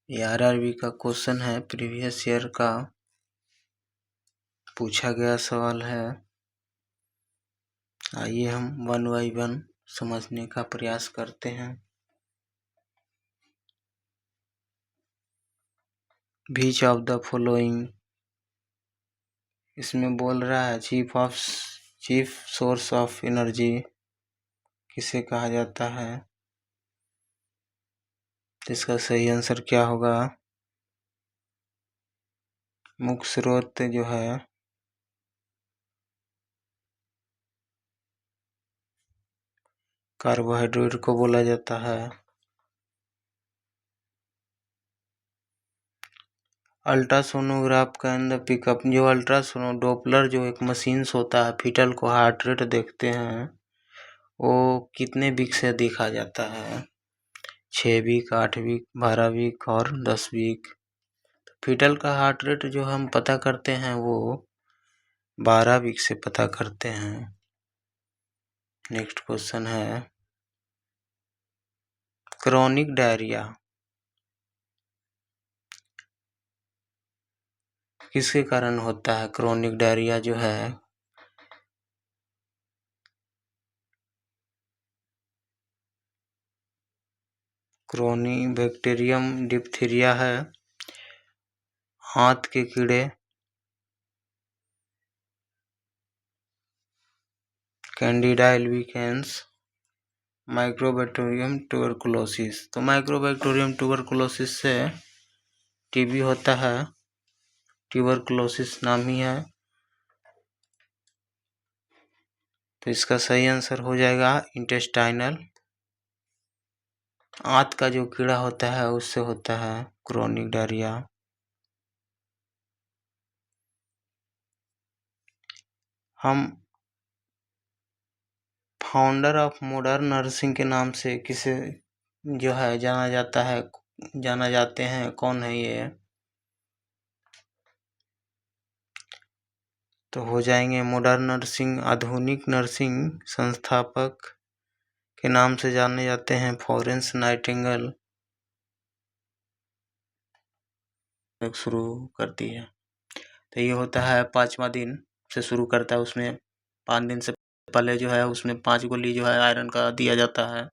ये आरआरबी का क्वेश्चन है, प्रीवियस ईयर का पूछा गया सवाल है। आइए हम वन बाई वन समझने का प्रयास करते हैं। बीच ऑफ द फॉलोइंग, इसमें बोल रहा है चीफ सोर्स ऑफ एनर्जी किसे कहा जाता है। इसका सही आंसर क्या होगा? मुख्य स्रोत जो है कार्बोहाइड्रेट को बोला जाता है। अल्ट्रासोनोग्राफ का इन द पिकअप, जो अल्ट्रासोनो डॉपलर जो एक मशीन्स होता है, फीटल को हार्ट रेट देखते हैं, वो कितने वीक से देखा जाता है? 6 वीक, 8 वीक, 12 वीक और 10 वीक। फीटल का हार्ट रेट जो हम पता करते हैं वो 12 वीक से पता करते हैं। नेक्स्ट क्वेश्चन है, क्रोनिक डायरिया किसके कारण होता है? क्रोनिक डायरिया जो है बैक्टीरियम डिप्थीरिया है, हाथ के कीड़े, कैंडिडा एल्बिकेंस, माइक्रोबैक्टीरियम ट्यूबरकुलोसिस। तो माइक्रोबैक्टीरियम ट्यूबरकुलोसिस से टीबी होता है, ट्यूबरकुलोसिस नाम ही है। तो इसका सही आंसर हो जाएगा इंटेस्टाइनल। आंत का जो कीड़ा होता है उससे होता है क्रोनिक डायरिया। हम फाउंडर ऑफ मॉडर्न नर्सिंग के नाम से किसे जो है जाना जाते हैं, कौन है ये? तो हो जाएंगे मॉडर्न नर्सिंग, आधुनिक नर्सिंग संस्थापक के नाम से जाने जाते हैं फ्लोरेंस नाइटिंगेल। शुरू करती है, तो ये होता है 5वां दिन से शुरू करता है। उसमें 5 दिन से पहले जो है उसमें 5 गोली जो है आयरन का दिया जाता है।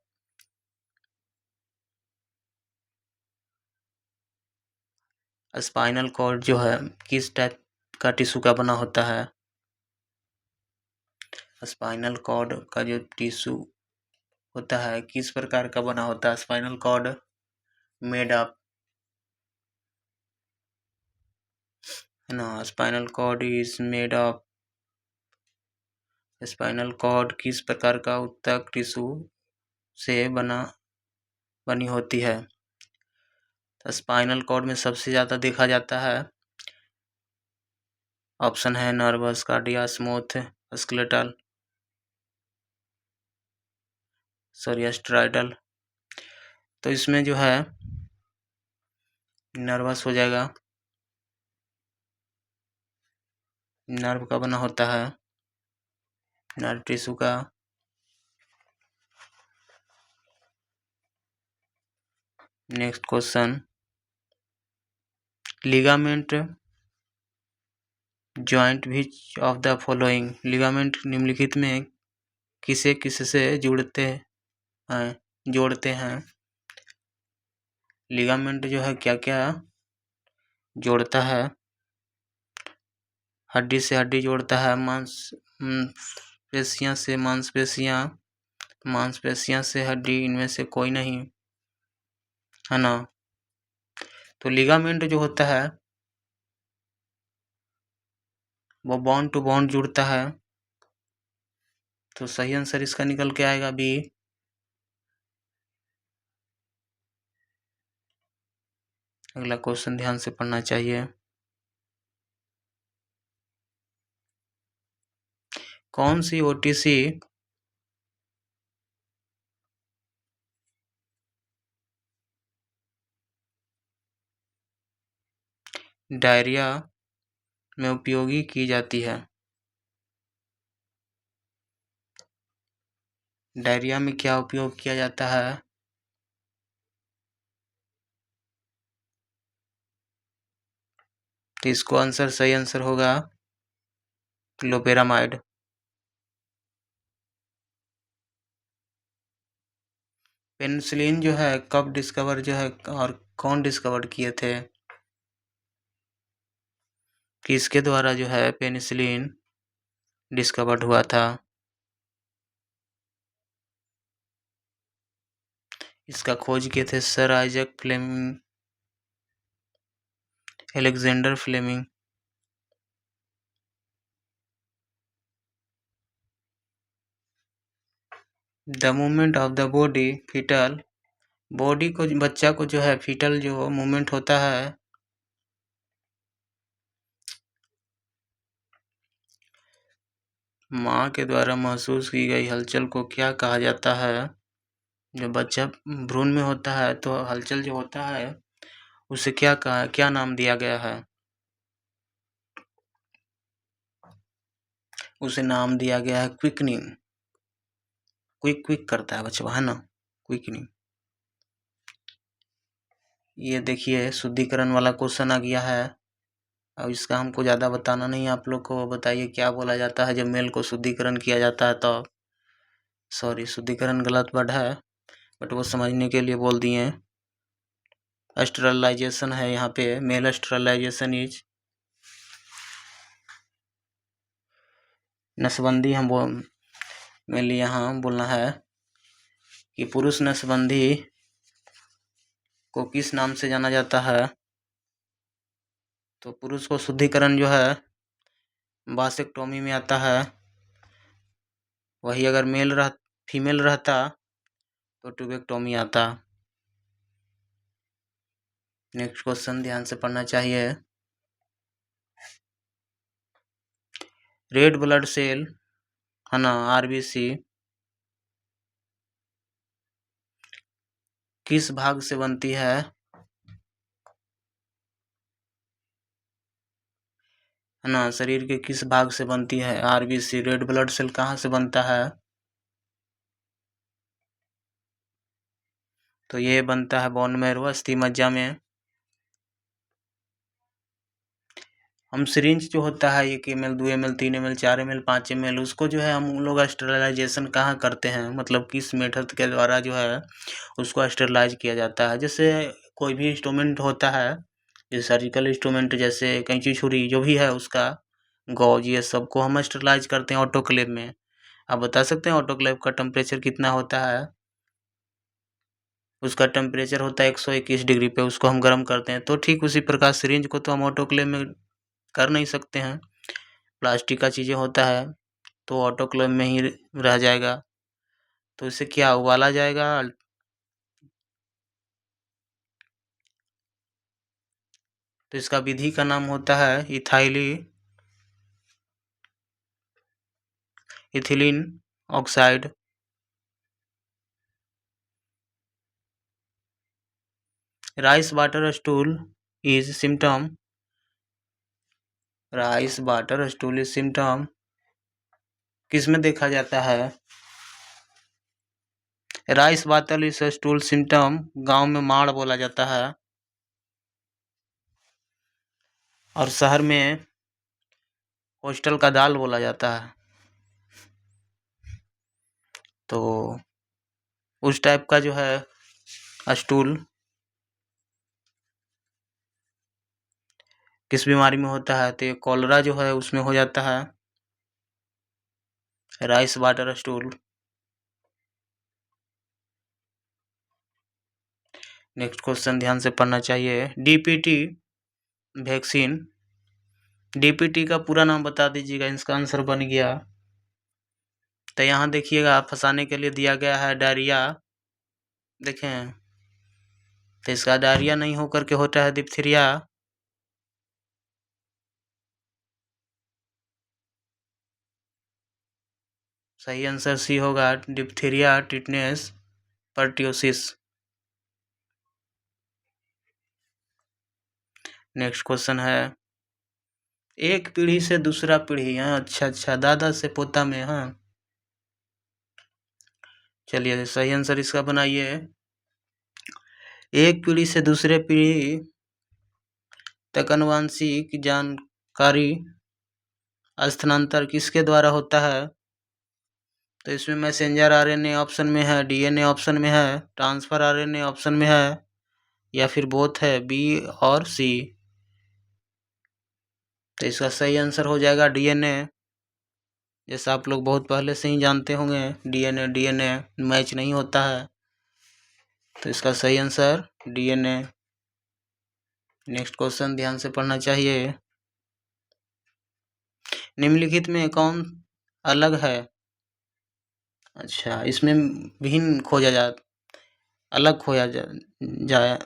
स्पाइनल कॉर्ड जो है किस टाइप का टिश्यू का बना होता है? स्पाइनल कॉर्ड का जो टिश्यू होता है किस प्रकार का बना होता है? स्पाइनल कॉर्ड मेड ऑफ, है ना, spinal cord is made of, spinal cord किस प्रकार का ऊतक टिश्यू से बनी होती है? तो स्पाइनल कॉर्ड में सबसे ज़्यादा देखा जाता है, ऑप्शन है nervous, cardia, smooth, skeletal, steroidal. तो इसमें जो है नर्वस हो जाएगा, नर्व का बना होता है, नर्व टिश्यू का। Next question, ligament joint which of the following, ligament निम्नलिखित में किसे किससे जोड़ते हैं? लिगामेंट जो है क्या क्या जोड़ता है? हड्डी से हड्डी जोड़ता है, पेशियां से मांसपेशियां, मांसपेशियां से हड्डी, इनमें से कोई नहीं, है ना। तो लिगामेंट जो होता है वो बॉन्ड टू बॉन्ड जुड़ता है। तो सही आंसर इसका निकल के आएगा बी। अगला क्वेश्चन ध्यान से पढ़ना चाहिए। कौन सी ओटीसी डायरिया में उपयोगी की जाती है? डायरिया में क्या उपयोग किया जाता है? तो इसको सही आंसर होगा लोपेरामाइड। पेनिसिलिन जो है कब डिस्कवर जो है और कौन डिस्कवर किए थे? किसके द्वारा जो है पेनिसिलिन डिस्कवर्ड हुआ था? इसका खोज किए थे sir Isaac Fleming, Alexander Fleming. The movement of the body foetal, body को बच्चा को जो है फीटल जो मूवमेंट होता है माँ के द्वारा महसूस की गई हलचल को क्या कहा जाता है? जब बच्चा भ्रूण में होता है तो हलचल जो होता है उसे क्या नाम दिया गया है? उसे नाम दिया गया है क्विकनिंग। क्विक करता है बच्चा, है ना, क्विकनिंग। ये देखिए शुद्धिकरण वाला क्वेश्चन आ गया है। अब इसका हमको ज़्यादा बताना नहीं, आप लोग को बताइए क्या बोला जाता है जब मेल को शुद्धिकरण किया जाता है तो? सॉरी, शुद्धिकरण गलत वर्ड है, बट वो समझने के लिए बोल दिए। स्टरलाइजेशन है यहाँ पे, मेल स्टरलाइजेशन इज नसबंदी। हम मेरे लिए यहाँ बोलना है कि पुरुष नसबंदी को किस नाम से जाना जाता है? तो पुरुष को शुद्धिकरण जो है वासेक्टोमी में आता है, वही अगर फीमेल रहता तो ट्यूबेक्टोमी आता। नेक्स्ट क्वेश्चन ध्यान से पढ़ना चाहिए। रेड ब्लड सेल है ना, आरबीसी किस भाग से बनती है? है ना, शरीर के किस भाग से बनती है आरबीसी? रेड ब्लड सेल कहाँ से बनता है? तो ये बनता है बोन मैरो, अस्थि मज्जा में। हम सिरिंज जो होता है 1 ml 2 ml 3 ml 4 ml 5 ml, उसको जो है हम लोग स्टेरलाइजेशन कहाँ करते हैं, मतलब किस मेथड के द्वारा जो है उसको स्टेरलाइज किया जाता है? जैसे कोई भी इंस्ट्रूमेंट होता है, जैसे सर्जिकल इंस्ट्रूमेंट, जैसे कैंची छुरी जो भी है उसका गॉज, ये सबको हम स्टेरलाइज करते हैं ऑटोक्लेव में। आप बता सकते हैं ऑटोक्लेव का टेम्परेचर कितना होता है? उसका टेम्परेचर होता है 121 डिग्री पे, उसको हम गर्म करते हैं। तो ठीक उसी प्रकार सिरिंज को तो हम ऑटोक्लेव में कर नहीं सकते हैं, प्लास्टिक का चीज़ें होता है तो ऑटोक्लेव में ही रह जाएगा। तो इसे क्या उबाला जाएगा? तो इसका विधि का नाम होता है ethylene oxide. Rice water stool is symptom, rice water stool is symptom किस में देखा जाता है? Rice water is stool symptom गांव में माड़ बोला जाता है, और शहर में हॉस्टल का दाल बोला जाता है। तो उस टाइप का जो है स्टूल किस बीमारी में होता है? तो ये कॉलरा जो है उसमें हो जाता है, rice water stool. Next question ध्यान से पढ़ना चाहिए। डीपीटी वैक्सीन, डीपीटी का पूरा नाम बता दीजिएगा, इसका आंसर बन गया। तो यहाँ देखिएगा फंसाने के लिए दिया गया है डायरिया, देखें, तो इसका डायरिया नहीं होकर के होता है डिप्थीरिया। सही आंसर सी होगा, diphtheria tetanus pertussis. Next question है, एक पीढ़ी से दूसरा पीढ़ी है, अच्छा, दादा से पोता में, हाँ, चलिए सही आंसर इसका बनाइए। एक पीढ़ी से दूसरे पीढ़ी तक आनुवांशिक जानकारी स्थानांतर किसके द्वारा होता है? तो इसमें मैसेंजर आरएनए ऑप्शन में है, डीएनए ऑप्शन में है, ट्रांसफर आरएनए ऑप्शन में है, या फिर बोथ है, बी और सी। तो इसका सही आंसर हो जाएगा डीएनए। जैसा आप लोग बहुत पहले से ही जानते होंगे, डीएनए मैच नहीं होता है, तो इसका सही आंसर डीएनए। नेक्स्ट क्वेश्चन ध्यान से पढ़ना चाहिए। निम्नलिखित में कौन अलग है? अच्छा, इसमें भिन्न खोजा जाए, अलग खोजा जाए,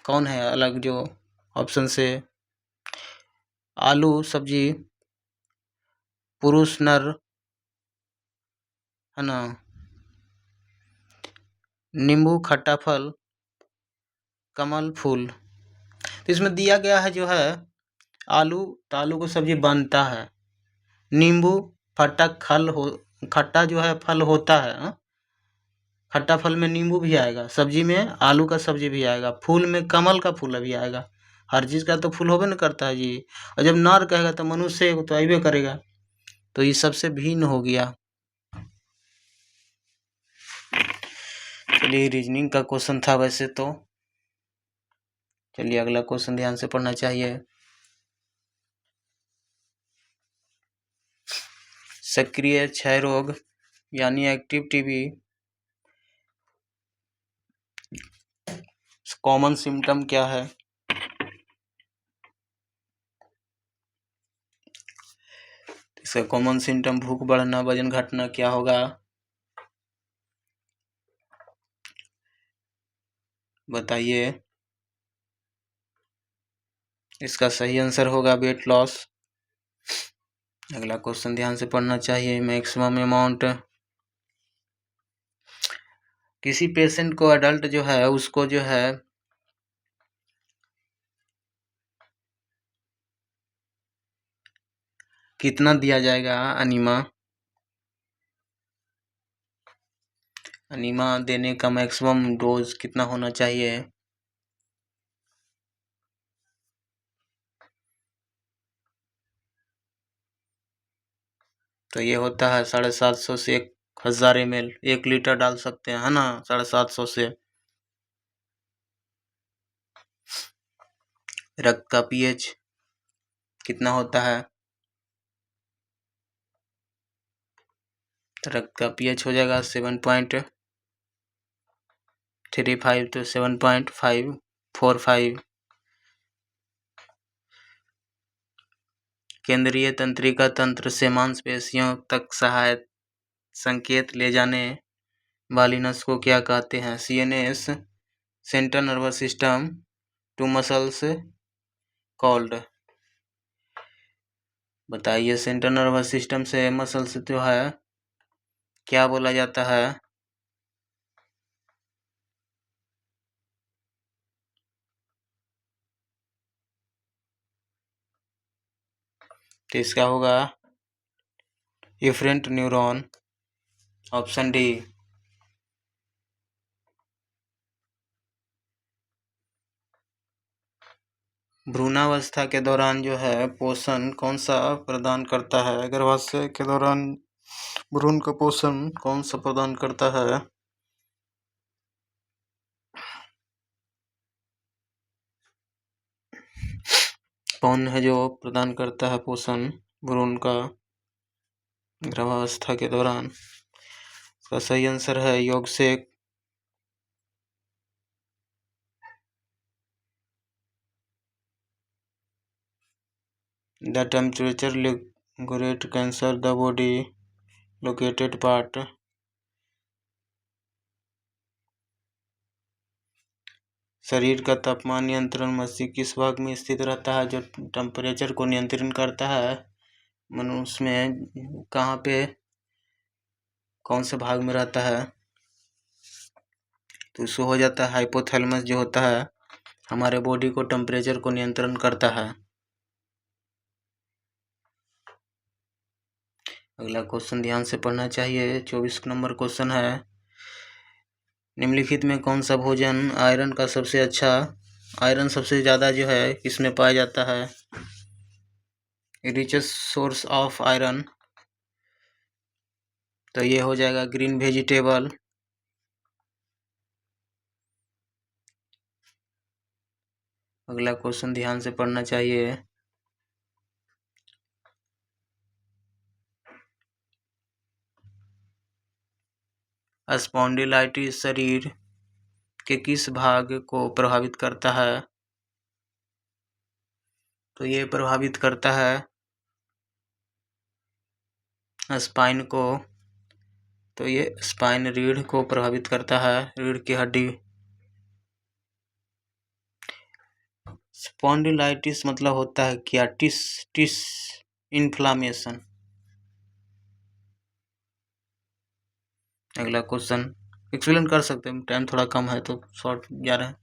कौन है अलग? जो ऑप्शन से आलू सब्जी, पुरुष नर, है ना, नींबू खट्टा फल, कमल फूल। तो इसमें दिया गया है जो है आलू, तो आलू को सब्जी बनता है, नींबू खट्टा जो है फल होता है, खट्टा फल में नींबू भी आएगा, सब्जी में आलू का सब्जी भी आएगा, फूल में कमल का फूल भी आएगा। हर चीज का तो फूल होबे न करता है जी। और जब नर कहेगा तो मनुष्य तो आइबे करेगा, तो ये सबसे भिन्न हो गया। चलिए, रीजनिंग का क्वेश्चन था वैसे तो। चलिए अगला क्वेश्चन ध्यान से पढ़ना चाहिए। सक्रिय क्षय रोग यानी एक्टिव टीबी कॉमन सिम्टम क्या है? इसका कॉमन सिम्टम भूख बढ़ना, वजन घटना क्या होगा? बताइए। इसका सही आंसर होगा वेट लॉस। अगला क्वेश्चन ध्यान से पढ़ना चाहिए। मैक्सिमम अमाउंट, किसी पेशेंट को अडल्ट जो है उसको जो है कितना दिया जाएगा अनीमा? अनीमा देने का मैक्सिमम डोज कितना होना चाहिए? तो ये होता है 750 से 1000 ml, 1 लीटर डाल सकते हैं, है ना, 750 से। रक्त का पीएच कितना होता है? रक्त का पीएच हो जाएगा 7.35 to 7.545। केंद्रीय तंत्रिका तंत्र से मांसपेशियों तक सहायक संकेत ले जाने वाली नस को क्या कहते हैं? CNS, central nervous system, to muscles called. बताइए, सेंट्रल नर्वस सिस्टम से मसल्स जो है क्या बोला जाता है? तो इसका होगा इफरेंट न्यूरॉन, ऑप्शन डी। भ्रूणावस्था के दौरान जो है पोषण कौन सा प्रदान करता है? गर्भाशय के दौरान भ्रूण का पोषण कौन सा प्रदान करता है? कौन है जो प्रदान करता है पोषण भ्रूण का गर्भावस्था के दौरान? इसका सही आंसर है योगसेक। The temperature regulate cancer the body located part। शरीर का तापमान नियंत्रण मस्तिष्क किस भाग में स्थित रहता है? जो टेम्परेचर को नियंत्रण करता है मनुष्य में, कहाँ पे, कौन से भाग में रहता है? तो इसको हो जाता है हाइपोथैलेमस, जो होता है हमारे बॉडी को टेम्परेचर को नियंत्रण करता है। अगला क्वेश्चन ध्यान से पढ़ना चाहिए। 24 नंबर क्वेश्चन है। निम्नलिखित में कौन सा भोजन आयरन का सबसे अच्छा आयरन सबसे ज़्यादा जो है किसमें पाया जाता है? रिचेस्ट सोर्स ऑफ आयरन, तो ये हो जाएगा ग्रीन वेजिटेबल। अगला क्वेश्चन ध्यान से पढ़ना चाहिए। स्पॉन्डिलाइटिस शरीर के किस भाग को प्रभावित करता है? तो ये प्रभावित करता है स्पाइन को। तो ये स्पाइन रीढ़ को प्रभावित करता है, रीढ़ की हड्डी। स्पॉन्डिलाइटिस मतलब होता है क्या? टिस इन्फ्लामेशन। अगला क्वेश्चन एक्सप्लेन कर सकते हैं, टाइम थोड़ा कम है तो शॉर्ट जा रहा है।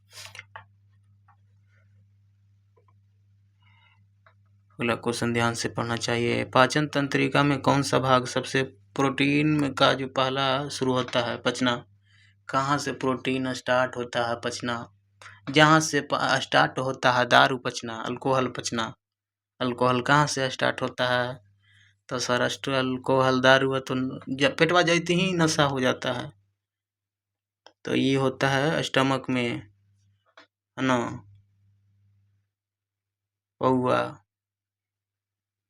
अगला क्वेश्चन ध्यान से पढ़ना चाहिए। पाचन तंत्रिका में कौन सा भाग सबसे प्रोटीन का जो पहला शुरू होता है पचना? कहाँ से प्रोटीन स्टार्ट होता है पचना? जहाँ से स्टार्ट होता है दारू पचना, अल्कोहल पचना। अल्कोहल कहाँ से स्टार्ट होता है? तो सर अल्कोहल दारू है तो पेटवा जाते ही नशा हो जाता है, तो ये होता है स्टमक में, है ना। पौआ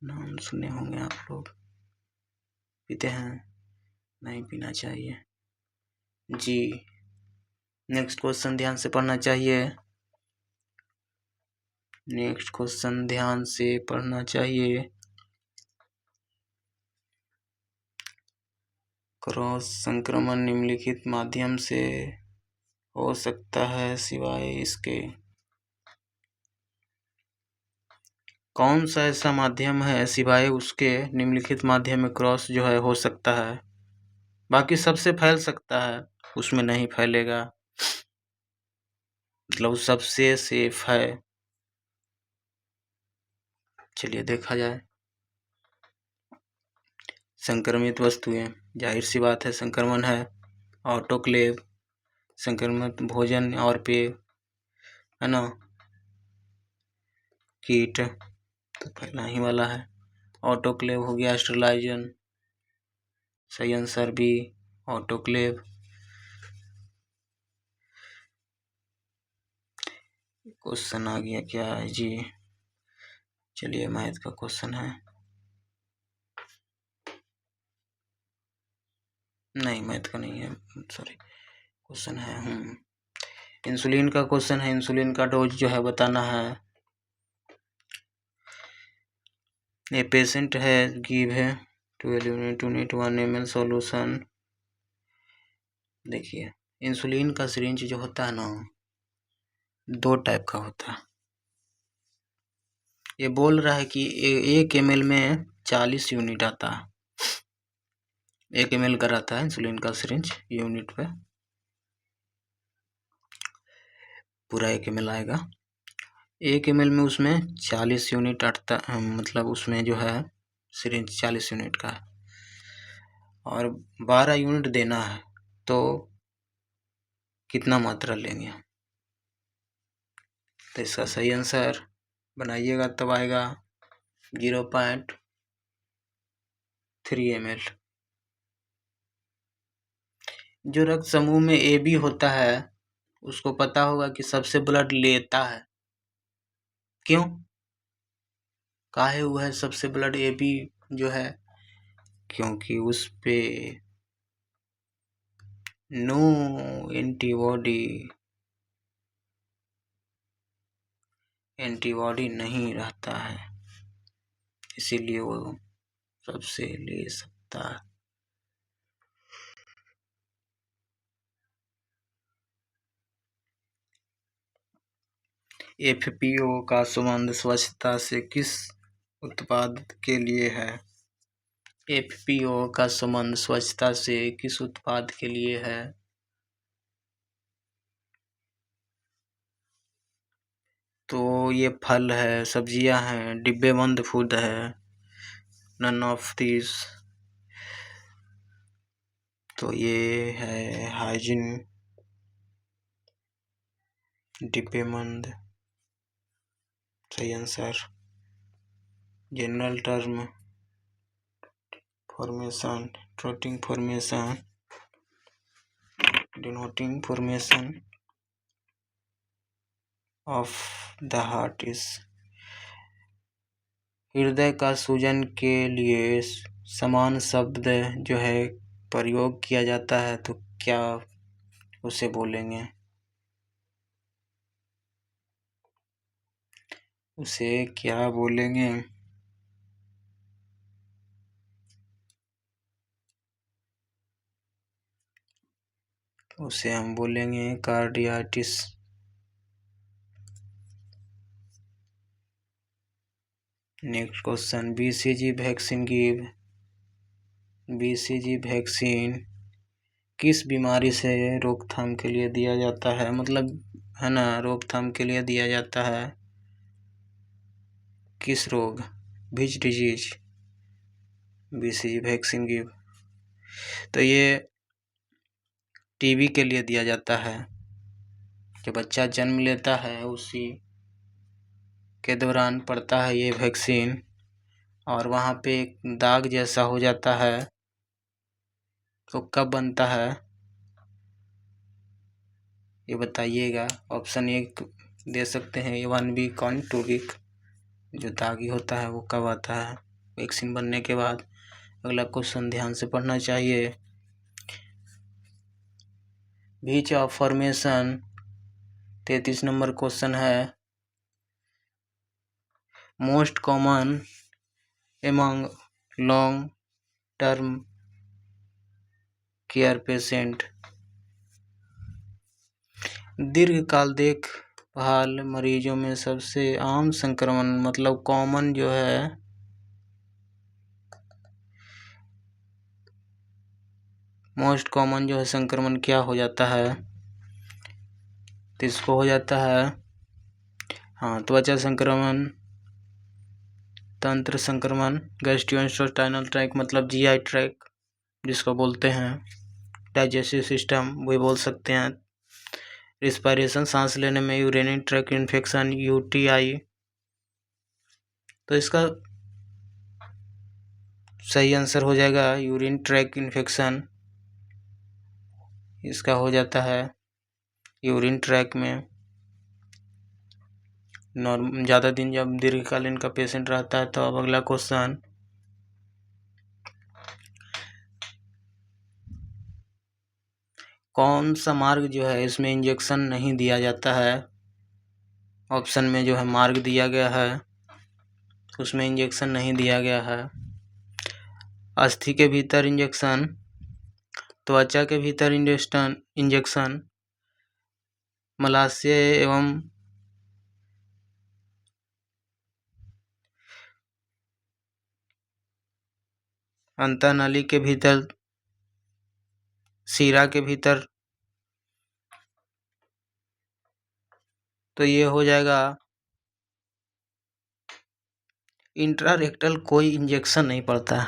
नाम सुने होंगे आप लोग, पीते हैं? नहीं पीना चाहिए जी। नेक्स्ट क्वेश्चन ध्यान से पढ़ना चाहिए। नेक्स्ट क्वेश्चन ध्यान से पढ़ना चाहिए। क्रॉस संक्रमण निम्नलिखित माध्यम से हो सकता है सिवाय इसके। कौन सा ऐसा माध्यम है सिवाय उसके निम्नलिखित माध्यम में क्रॉस जो है हो सकता है? बाकी सबसे फैल सकता है, उसमें नहीं फैलेगा, मतलब सबसे सेफ है। चलिए देखा जाए। संक्रमित वस्तुएं, जाहिर सी बात है संक्रमण है। ऑटोक्लेव, संक्रमित भोजन और पेय, है ना। कीट तो फैलना ही वाला है। ऑटोक्लेव हो गया, स्टरलाइजन, संयंत्र भी ऑटोक्लेव। क्वेश्चन आ गया क्या है जी? चलिए मैथ का क्वेश्चन है, नहीं मैथ का नहीं है, सॉरी क्वेश्चन है इंसुलिन का क्वेश्चन है। इंसुलिन का डोज जो है बताना है। ये पेशेंट है, गिव है 12 यूनिट 1 ml सॉल्यूशन। देखिए इंसुलिन का सिरिंज जो होता है ना, 2 टाइप का होता है। ये बोल रहा है कि 1 ml में 40 यूनिट आता है। 1 ml का रहता है इंसुलिन का सिरिंज, यूनिट पे पूरा 1 ml आएगा। 1 ml में उसमें 40 यूनिट अटता, मतलब उसमें जो है सिरिंज 40 यूनिट का है और 12 यूनिट देना है, तो कितना मात्रा लेंगे? तो इसका सही आंसर बनाइएगा तब आएगा 0.3 ml। जो रक्त समूह में ए बी होता है उसको पता होगा कि सबसे ब्लड लेता है, क्यों? काहे हुआ है सबसे ब्लड ए बी जो है? क्योंकि उस पे नो एंटीबॉडी नहीं रहता है, इसीलिए वो सबसे ले सकता है। एफपीओ का संबंध स्वच्छता से किस उत्पाद के लिए है? एफपीओ का संबंध स्वच्छता से किस उत्पाद के लिए है? तो ये फल है, सब्जियां हैं, डिब्बेबंद फूड है, नन ऑफ दिस। तो ये है हाइजीन, डिब्बेबंद सही answer. General term formation, trotting formation, denoting formation of the heart is. हृदय का सूजन के लिए समान शब्द जो है प्रयोग किया जाता है तो क्या उसे बोलेंगे? उसे क्या बोलेंगे? उसे हम बोलेंगे कार्डियाटिस। नेक्स्ट क्वेश्चन, बीसीजी वैक्सीन किस बीमारी से रोकथाम के लिए दिया जाता है? मतलब है ना, रोकथाम के लिए दिया जाता है। किस रोग? Which disease BCG vaccine give? तो ये टीबी के लिए दिया जाता है। जब बच्चा जन्म लेता है उसी के दौरान पड़ता है ये वैक्सीन, और वहाँ पे एक दाग जैसा हो जाता है। तो कब बनता है ये बताइएगा। ऑप्शन एक दे सकते हैं, 1 वीक ऑन 2 वीक। जो दागी होता है वो कब आता है? वैक्सीन बनने के बाद। अगला क्वेश्चन ध्यान से पढ़ना चाहिए। बीच ऑफ फॉर्मेशन 33 नंबर क्वेश्चन है। Most common among long term care patient. दीर्घकाल देखभाल मरीजों में सबसे आम संक्रमण, मतलब कॉमन जो है, मोस्ट कॉमन जो है संक्रमण क्या हो जाता है? तो इसको हो जाता है त्वचा संक्रमण, तंत्र संक्रमण, गैस्ट्रोइंटेस्टाइनल ट्रैक्ट मतलब जीआई ट्रैक्ट जिसको बोलते हैं, डाइजेस्टिव सिस्टम वो बोल सकते हैं, रिस्पायरेशन सांस लेने में, यूरिनरी ट्रैक्ट इन्फेक्शन यूटीआई। तो इसका सही आंसर हो जाएगा यूरिन ट्रैक्ट इन्फेक्शन। इसका हो जाता है यूरिन ट्रैक में। ज़्यादा दिन जब दीर्घकालीन का पेशेंट रहता है तो। अब अगला क्वेश्चन, कौन सा मार्ग जो है इसमें इंजेक्शन नहीं दिया जाता है? ऑप्शन में जो है मार्ग दिया गया है उसमें इंजेक्शन नहीं दिया गया है। अस्थि के भीतर इंजेक्शन, त्वचा के भीतर इंजेक्शन, मलाशय एवं अंतःनली के भीतर, सीरा के भीतर। तो ये हो जाएगा इंट्रारेक्टल कोई इंजेक्शन नहीं पड़ता,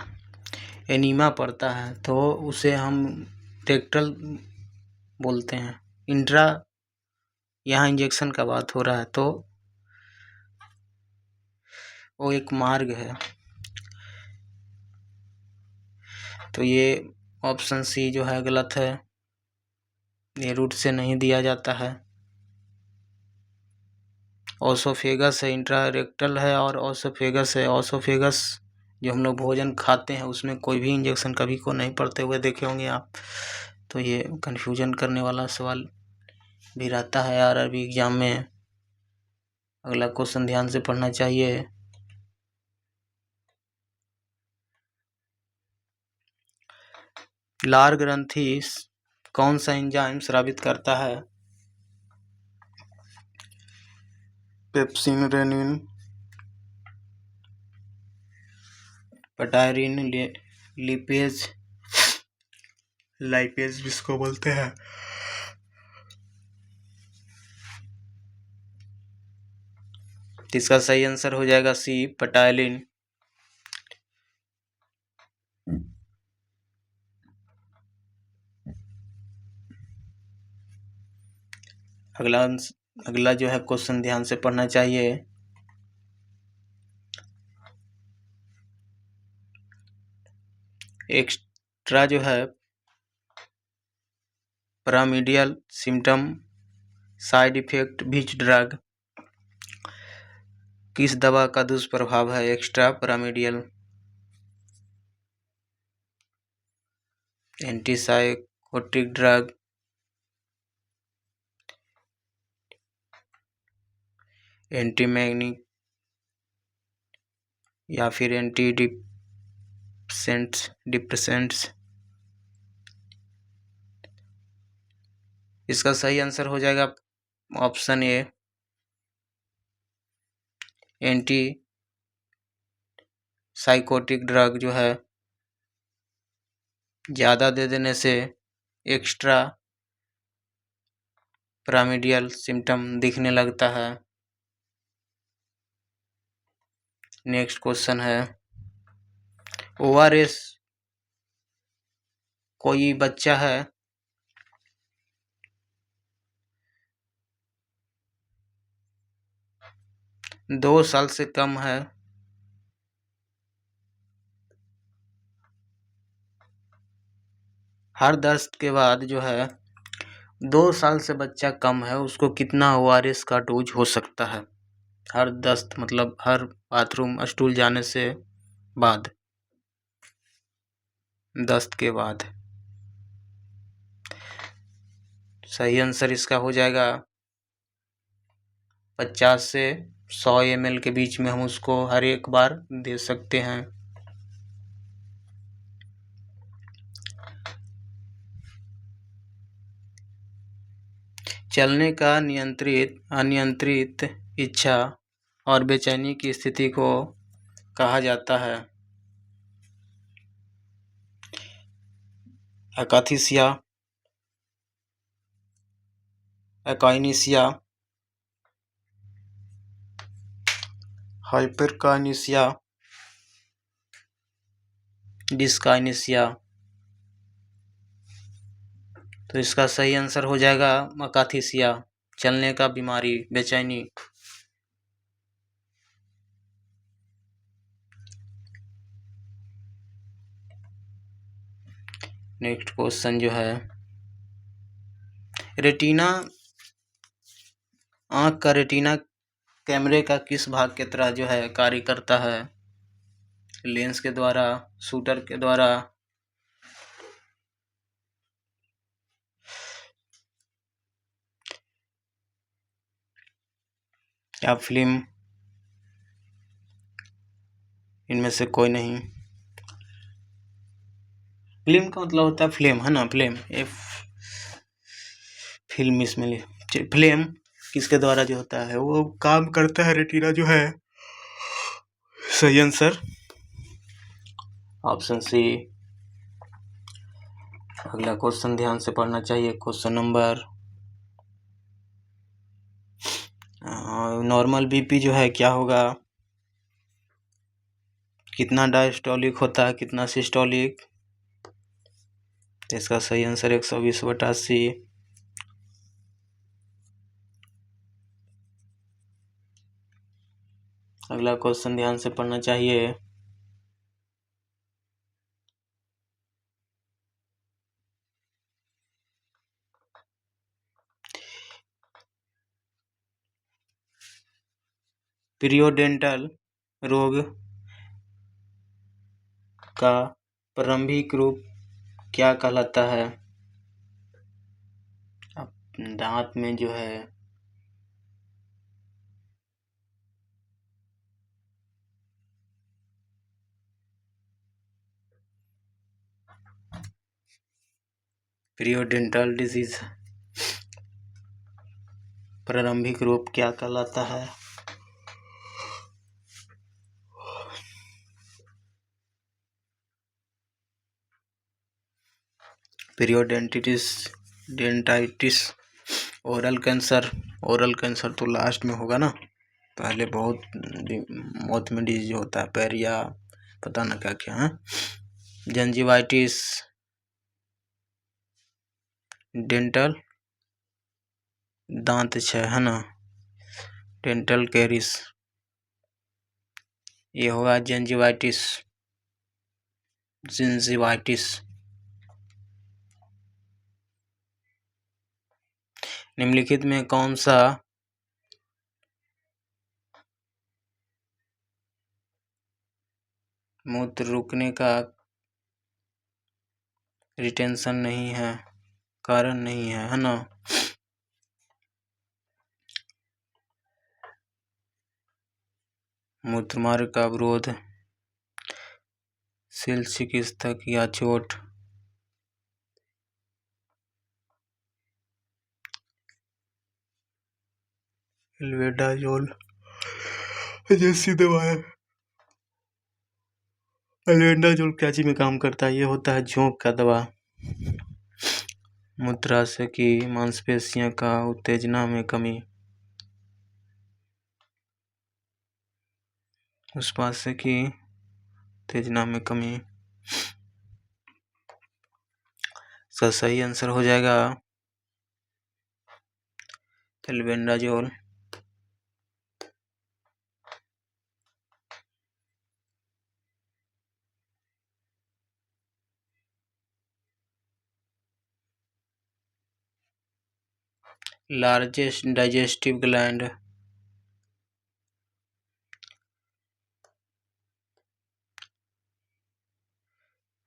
एनीमा पड़ता है तो उसे हम रेक्टल बोलते हैं। इंट्रा यहाँ इंजेक्शन का बात हो रहा है तो वो एक मार्ग है। तो ये ऑप्शन सी जो है गलत है, ये रूट से नहीं दिया जाता है। ओसोफेगस है, इंट्रारेक्टल है और ओसोफेगस है। ओसोफेगस जो हम लोग भोजन खाते हैं उसमें कोई भी इंजेक्शन कभी को नहीं पड़ते हुए देखे होंगे आप। तो ये कन्फ्यूजन करने वाला सवाल भी रहता है आरआरबी एग्जाम में। अगला क्वेश्चन ध्यान से पढ़ना चाहिए। लार ग्रंथि कौन सा एंजाइम स्रावित करता है? पेप्सिन, रेनिन, पैटायरिन, लिपेज, लाइपेज जिसको बोलते हैं। इसका सही आंसर हो जाएगा सी, पैटायलिन। अगला जो है क्वेश्चन ध्यान से पढ़ना चाहिए। एक्स्ट्रा जो है pyramidal symptom side effect which drug, किस दवा का दुष्प्रभाव है extra pyramidal? Antipsychotic drug, antimanic या फिर एंटी डिप्रेसेंट्स। इसका सही आंसर हो जाएगा option A, antipsychotic drug जो है ज़्यादा दे देने से एक्स्ट्रा पिरामिडियल सिम्टम दिखने लगता है। नेक्स्ट क्वेश्चन है, ORS कोई बच्चा है 2 साल से कम है, हर दस्त के बाद जो है 2 साल से बच्चा कम है उसको कितना ORS का डोज हो सकता है? हर दस्त मतलब हर बाथरूम स्टूल जाने से बाद, दस्त के बाद। सही आंसर इसका हो जाएगा 50 से 100 ml के बीच में हम उसको हर एक बार दे सकते हैं। चलने का अनियंत्रित इच्छा और बेचैनी की स्थिति को कहा जाता है? अकाथीसिया, अकाइनिसिया, हाइपरकाइनिसिया, डिस्काइनिसिया। तो इसका सही आंसर हो जाएगा अकाथीसिया, चलने का बीमारी, बेचैनी। नेक्स्ट क्वेश्चन जो है, रेटिना, आँख का रेटिना कैमरे का किस भाग की तरह जो है कार्य करता है? लेंस के द्वारा, शूटर के द्वारा, या फिल्म, इनमें से कोई नहीं। फिल्म का मतलब होता है फ्लेम, है ना, फ्लेम, फिल्म इसमें फ्लेम किसके द्वारा जो होता है वो काम करता है, रेटिना जो है। सही आंसर ऑप्शन सी। अगला क्वेश्चन ध्यान से पढ़ना चाहिए, क्वेश्चन नंबर, नॉर्मल बीपी जो है क्या होगा? कितना डायस्टोलिक होता है, कितना सिस्टोलिक? इसका सही आंसर 120/80। अगला क्वेश्चन ध्यान से पढ़ना चाहिए, पीरियोडेंटल रोग का प्रारंभिक रूप क्या कहलाता है? दांत में जो है पीरियोडेंटल डिजीज प्रारंभिक रूप क्या कहलाता है? डेंटाइटिस। ओरल कैंसर तो लास्ट में होगा ना, पहले बहुत मौत में डिजीज होता है, पैरिया, पता ना क्या क्या है। जंजीवाइटिस, डेंटल दांत क्षय, है ना, डेंटल कैरिस, ये होगा जंजीवाइटिस। जिंजिवाइटिस। निम्नलिखित में कौन सा मूत्र रुकने का रिटेंशन नहीं है, कारण नहीं है ना? मूत्रमार्ग का अवरोध, सील चिकित्सक या चोट, एल्बेंडाजोल जैसी दवा है। एल्बेंडाजोल क्या चीज में काम करता है? ये होता है जोंक का दवा। मूत्राशय की मांसपेशियों का उत्तेजना में कमी, उष्माशय की उत्तेजना में कमी। इसका सही आंसर हो जाएगा एल्बेंडाजोल। लार्जेस्ट डाइजेस्टिव ग्लैंड,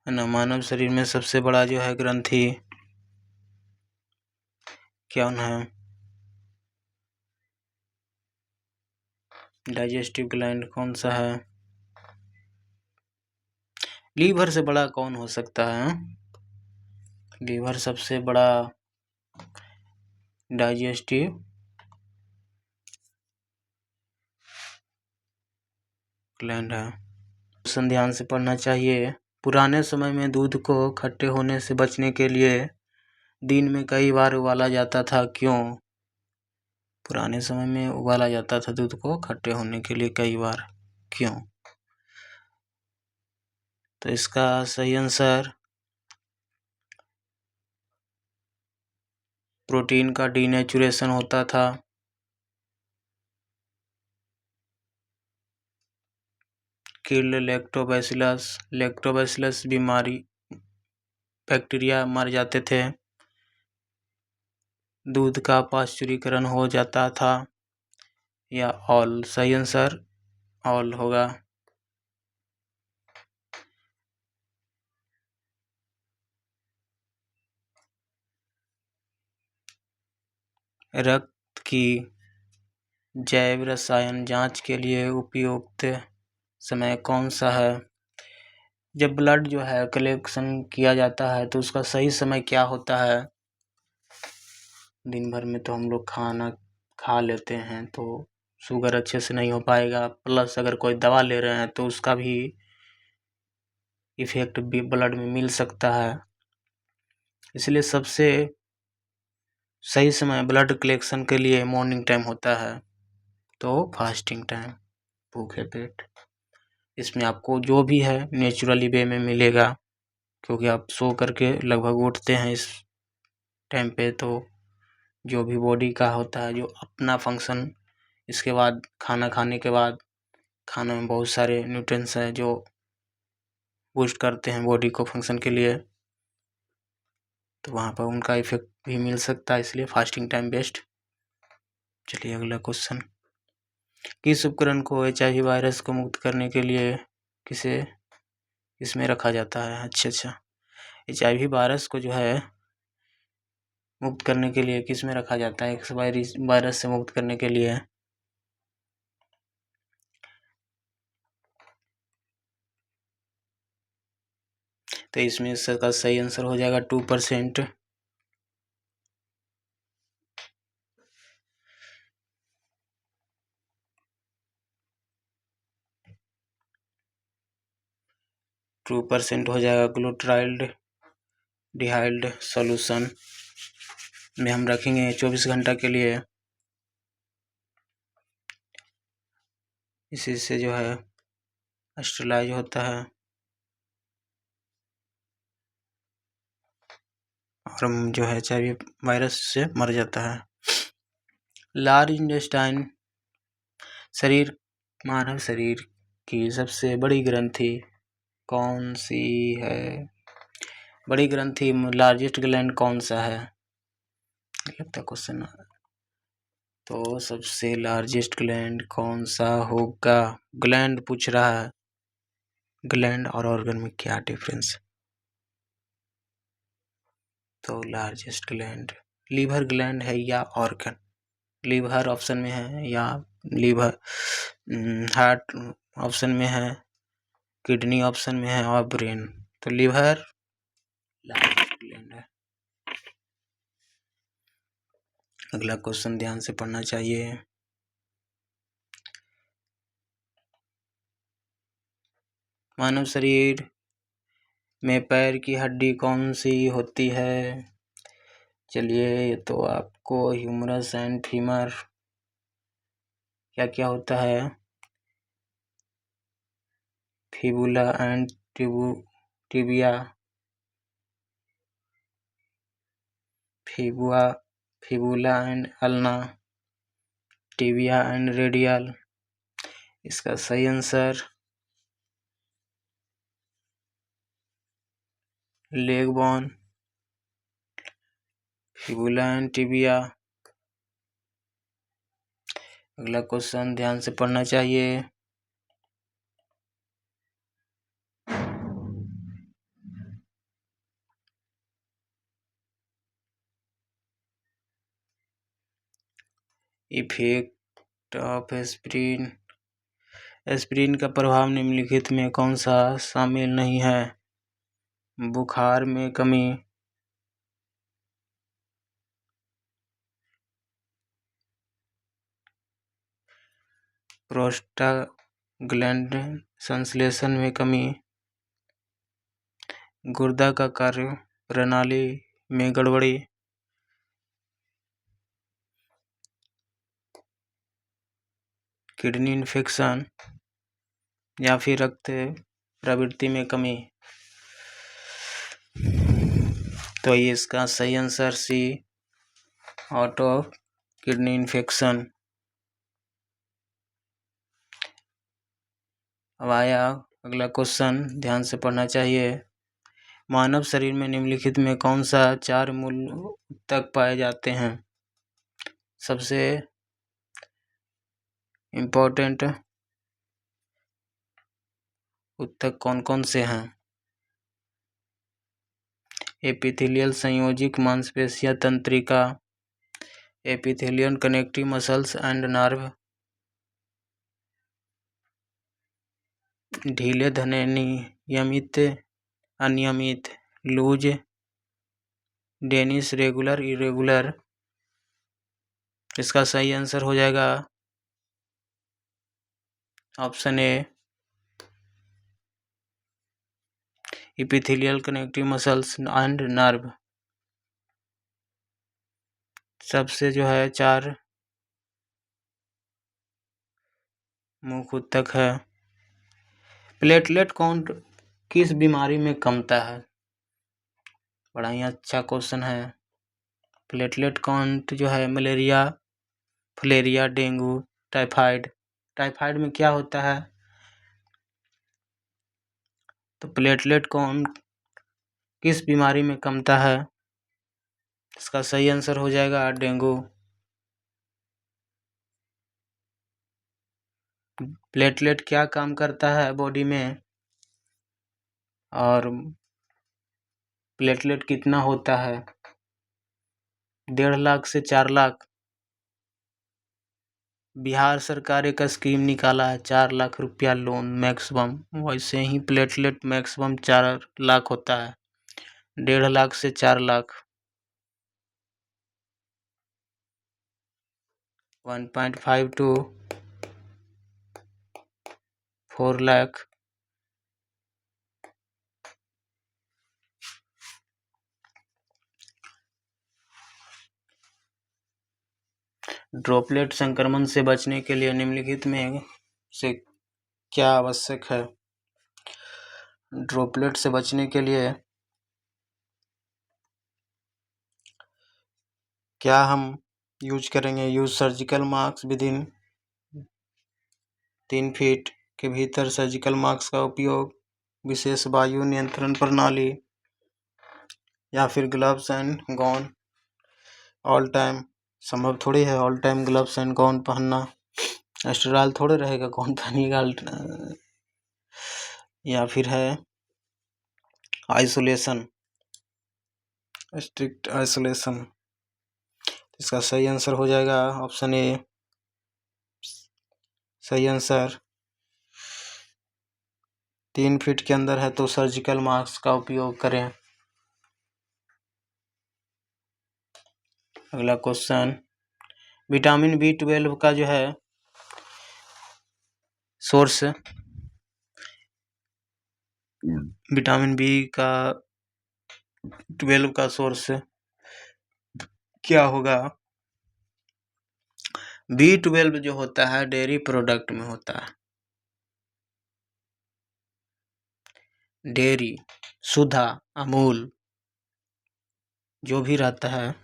है ना? मानव शरीर में सबसे बड़ा जो है ग्रंथि क्या है? डाइजेस्टिव ग्लैंड कौन सा है? लीवर से बड़ा कौन हो सकता है? लीवर सबसे बड़ा डाइजेस्टिव ग्लैंड है। क्वेश्चन ध्यान से पढ़ना चाहिए। पुराने समय में दूध को खट्टे होने से बचने के लिए दिन में कई बार उबाला जाता था, क्यों? पुराने समय में उबाला जाता था दूध को खट्टे होने के लिए कई बार, क्यों? तो इसका सही आंसर प्रोटीन का डीनेचुरेशन होता था। किल्ड लैक्टोबैसिलस, लैक्टोबैसिलस बीमारी बैक्टीरिया मर जाते थे। दूध का पाश्चुरीकरण हो जाता था, या ऑल? सही आंसर ऑल होगा। रक्त की जैव रसायन जांच के लिए उपयुक्त समय कौन सा है? जब ब्लड जो है कलेक्शन किया जाता है तो उसका सही समय क्या होता है? दिन भर में तो हम लोग खाना खा लेते हैं तो शुगर अच्छे से नहीं हो पाएगा, प्लस अगर कोई दवा ले रहे हैं तो उसका भी इफेक्ट भी ब्लड में मिल सकता है। इसलिए सबसे सही समय ब्लड कलेक्शन के लिए मॉर्निंग टाइम होता है, तो फास्टिंग टाइम, भूखे पेट। इसमें आपको जो भी है नेचुरली वे में मिलेगा, क्योंकि आप सो करके लगभग उठते हैं इस टाइम पे, तो जो भी बॉडी का होता है जो अपना फंक्शन, इसके बाद खाना खाने के बाद खाना में बहुत सारे न्यूट्रिएंट्स हैं जो बूस्ट करते हैं बॉडी को फंक्शन के लिए, तो वहाँ पर उनका इफेक्ट भी मिल सकता है, इसलिए फास्टिंग टाइम बेस्ट। चलिए अगला क्वेश्चन। किस उपकरण को HIV वायरस को मुक्त करने के लिए इसमें रखा जाता है? अच्छा, HIV वायरस को जो है मुक्त करने के लिए किस में रखा जाता है? वायरस से मुक्त करने के लिए तो इसमें इसका सही आंसर हो जाएगा 2%। हो जाएगा। ग्लूटाराइड डिहाइड सॉल्यूशन में हम रखेंगे 24 घंटा के लिए। इसी से जो है स्टेलाइज होता है और हम जो है HIV वायरस से मर जाता है। लार्ज इंटेस्टाइन मानव शरीर की सबसे बड़ी ग्रंथि कौन सी है? बड़ी ग्रंथि लार्जेस्ट ग्लैंड कौन सा है? लगता है क्वेश्चन। तो सबसे लार्जेस्ट ग्लैंड कौन सा होगा? ग्लैंड पूछ रहा है। ग्लैंड और ऑर्गन में क्या डिफरेंस? तो लार्जेस्ट ग्लैंड लीवर ग्लैंड है या ऑर्गन? लीवर ऑप्शन में है या लीवर, हार्ट ऑप्शन में है, किडनी ऑप्शन में है और ब्रेन। तो लीवर लार्जेस्ट ग्लैंड है। अगला क्वेश्चन ध्यान से पढ़ना चाहिए। मानव शरीर में पैर की हड्डी कौन सी होती है? चलिए, तो आपको ह्यूमरस एंड फीमर, क्या क्या होता है? Fibula and tibia, fibula and ulna, tibia and radial. इसका सही answer leg bone, fibula and tibia. अगला क्वेश्चन ध्यान से पढ़ना चाहिए। इफेक्ट ऑफ एस्पिरिन, एस्पिरिन का प्रभाव निम्नलिखित में कौन सा शामिल नहीं है? बुखार में कमी, प्रोस्टाग्लैंड संश्लेषण में कमी, गुर्दा का कार्य प्रणाली में गड़बड़ी, किडनी इन्फेक्शन या फिर रक्त प्रवृत्ति में कमी। तो ये इसका सही answer C, out of kidney infection. अब आया अगला क्वेश्चन, ध्यान से पढ़ना चाहिए। मानव शरीर में निम्नलिखित में कौन सा 4 मूल ऊतक पाए जाते हैं? सबसे इम्पोर्टेंट ऊतक कौन कौन से हैं? एपिथेलियल संयोजिक मांसपेशियां तंत्रिका, epithelial connective muscles and nerve, ढीले धने नियमित अनियमित, लूज डेनिस, रेगुलर इरेगुलर। इसका सही आंसर हो जाएगा option A, epithelial connective muscles and nerve. सबसे जो है 4 मुख्य ऊतक है। प्लेटलेट काउंट किस बीमारी में कमता है? बड़ा ही अच्छा क्वेश्चन है। प्लेटलेट काउंट जो है malaria, filaria, dengue, typhoid. Typhoid में क्या होता है? तो प्लेटलेट काउंट किस बीमारी में कमता है? इसका सही आंसर हो जाएगा डेंगू। प्लेटलेट क्या काम करता है बॉडी में, और प्लेटलेट कितना होता है? 1.5 लाख से 4 लाख। बिहार सरकार एक स्कीम निकाला है 4 लाख रुपया लोन मैक्सिमम, वैसे ही प्लेटलेट मैक्सिमम 4 लाख होता है, 1.5 लाख से 4 लाख। 1.5 to 4 लाख। ड्रॉपलेट संक्रमण से बचने के लिए निम्नलिखित में से क्या आवश्यक है? ड्रॉपलेट से बचने के लिए क्या हम यूज करेंगे? Use surgical mask with in 3 feet के भीतर सर्जिकल मास्क का उपयोग, विशेष वायु नियंत्रण प्रणाली, या फिर gloves and gown all time. संभव थोड़ी है all time gloves and gown पहनना, स्टेराइल थोड़े रहेगा कौन पहनेगा। या फिर है आइसोलेशन, स्ट्रिक्ट आइसोलेशन। इसका सही आंसर हो जाएगा ऑप्शन ए। सही आंसर 3 फीट के अंदर है तो सर्जिकल मास्क का उपयोग करें। अगला क्वेश्चन, विटामिन B12 का जो है सोर्स, विटामिन B12 का सोर्स क्या होगा? B12 जो होता है डेयरी प्रोडक्ट में होता है। डेयरी, सुधा, अमूल जो भी रहता है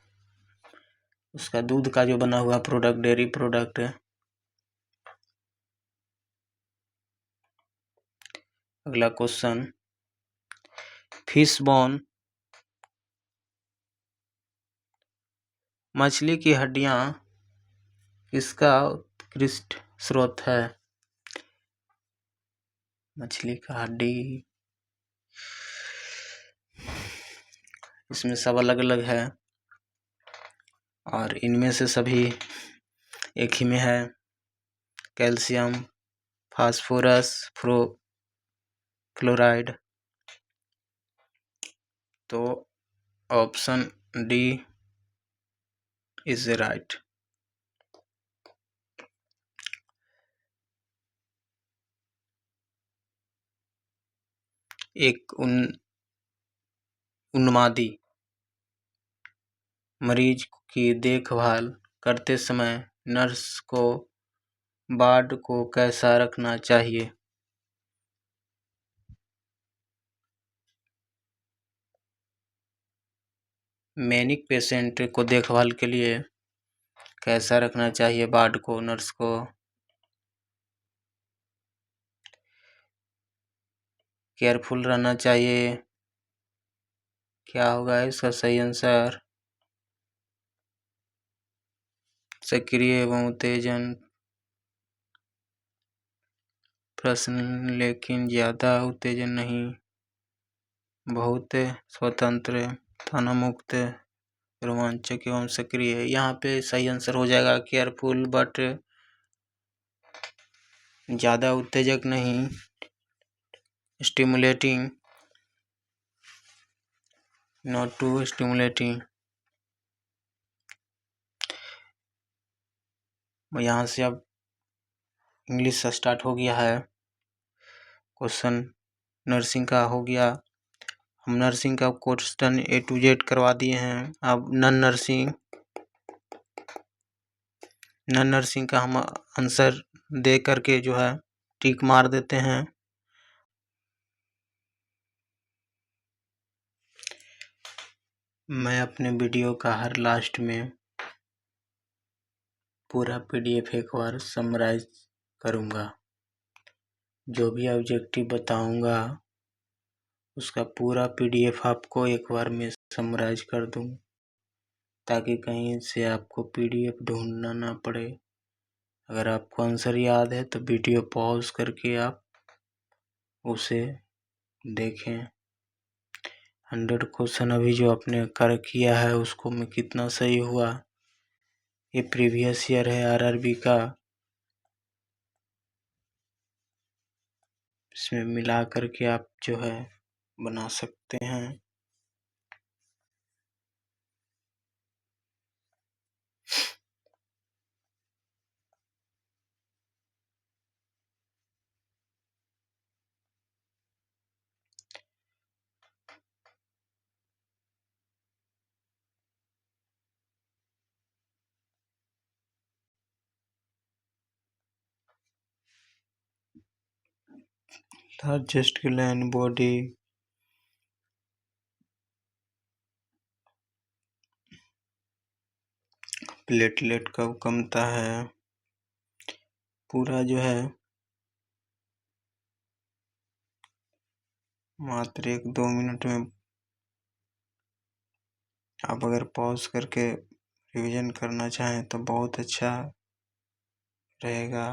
उसका दूध का जो बना हुआ प्रोडक्ट डेयरी प्रोडक्ट है। अगला क्वेश्चन, फिश बोन, मछली की हड्डियां किसका उत्कृष्ट स्रोत है? मछली का हड्डी, इसमें सब अलग अलग है और इनमें से सभी एक ही में है, कैल्शियम, फास्फोरस, फ्लोराइड। तो ऑप्शन डी इज राइट। एक उन्मादी मरीज की देखभाल करते समय नर्स को वार्ड को कैसा रखना चाहिए? मैनिक पेशेंट को देखभाल के लिए कैसा रखना चाहिए वार्ड को, नर्स को? केयरफुल रहना चाहिए। क्या होगा इसका सही आंसर? सक्रिय एवं उत्तेजन प्रश्न, लेकिन ज्यादा उत्तेजन नहीं, बहुत स्वतंत्र, तनावमुक्त, रोमांचक एवं सक्रिय। यहाँ पे सही आंसर हो जाएगा केयरफुल बट ज्यादा उत्तेजक नहीं, स्टिमुलेटिंग, नॉट टू स्टिमुलेटिंग। यहाँ से अब इंग्लिश स्टार्ट हो गया है। क्वेश्चन नर्सिंग का हो गया, हम नर्सिंग का क्वेश्चन A to Z करवा दिए हैं। अब नॉन नर्सिंग का हम आंसर दे करके जो है टिक मार देते हैं। मैं अपने वीडियो का हर लास्ट में पूरा PDF एक बार समराइज करूँगा। जो भी ऑब्जेक्टिव बताऊँगा उसका पूरा PDF आपको एक बार में समराइज कर दूँ, ताकि कहीं से आपको PDF ढूंढना ना पड़े। अगर आपको आंसर याद है तो वीडियो पॉज करके आप उसे देखें। 100 क्वेश्चन अभी जो आपने किया है उसको में कितना सही हुआ, ये प्रीवियस ईयर है RRB का, इसमें मिला करके आप जो है बना सकते हैं। लार्जेस्ट ग्लैंड बॉडी, प्लेटलेट कब कमता है, पूरा जो है मात्र 1-2 मिनट में आप अगर पॉज करके रिवीजन करना चाहें तो बहुत अच्छा रहेगा।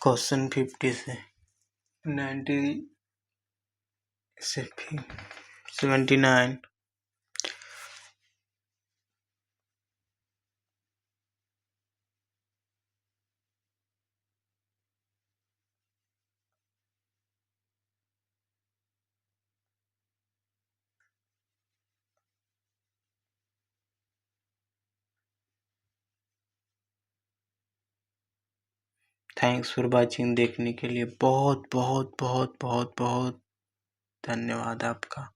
क्वेश्चन 50 से 90 से 79। Thanks for watching. देखने के लिए बहुत बहुत बहुत बहुत बहुत धन्यवाद आपका।